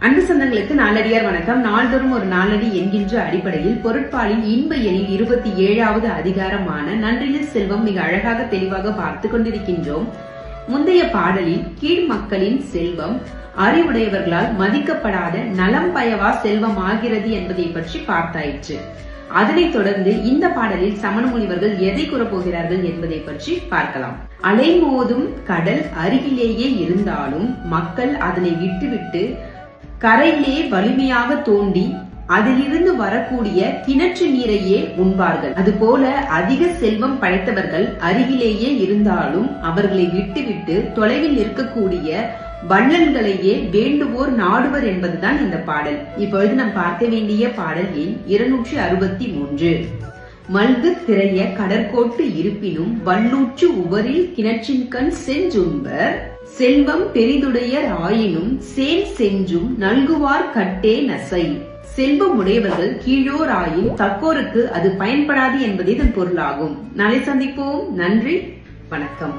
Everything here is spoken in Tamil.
அன்பு சொந்தங்களுக்கு நாளடியார் வணக்கம். நாள்தோறும் ஒரு நாளடி என்கின்ற அடிப்படையில் பொருட்பாலின் இன்ப எண்ணில் 27வது அதிகாரமான நன்றியில் செல்வம் மிக அழகாக தெளிவாக பார்த்து கொண்டிருக்கின்றோம். முந்தைய பாடலில் கீழ் மக்களின் செல்வம் அறிவுடையவர்களால் மதிக்கப்படாத நலம் பயவா செல்வம் ஆகிறது என்பதை பற்றி பார்த்தாயிற்று. அதனைத் தொடர்ந்து இந்த பாடலில் சமண முனிவர்கள் எதை கூறப்போகிறார்கள் என்பதை பற்றி பார்க்கலாம். அலைமோதும் கடல் அருகிலேயே இருந்தாலும் மக்கள் அதனை விட்டுவிட்டு கரையிலே வலிமையாக தோண்டி அதிலிருந்து வரக்கூடிய கிணற்று நீரையே உண்பார்கள். அதுபோல அதிக செல்வம் படைத்தவர்கள் அருகிலேயே இருந்தாலும் அவர்களை விட்டுவிட்டு தொலைவில் இருக்கக்கூடிய வள்ளல்களையே வேண்டுவோர் நாடுவர் என்பதுதான் இந்த பாடல். இப்பொழுது நாம் பார்க்க வேண்டிய பாடல் எண் 263. மல்கு திரைய கடற்கோட்டு இருப்பினும் வல்லூற்று உவரில் கிணற்றின் கண் செஞ்சுண்பர் செல்வம் பெரிதுடையர் ஆயினும் சேன் செஞ்சும் நல்குவார் கட்டே நசை. செல்வம் உடையவர்கள் கீழோர் ஆயின் தக்கோருக்கு அது பயன்படாது என்பதே இதன் பொருளாகும். நாளை சந்திப்போம். நன்றி, வணக்கம்.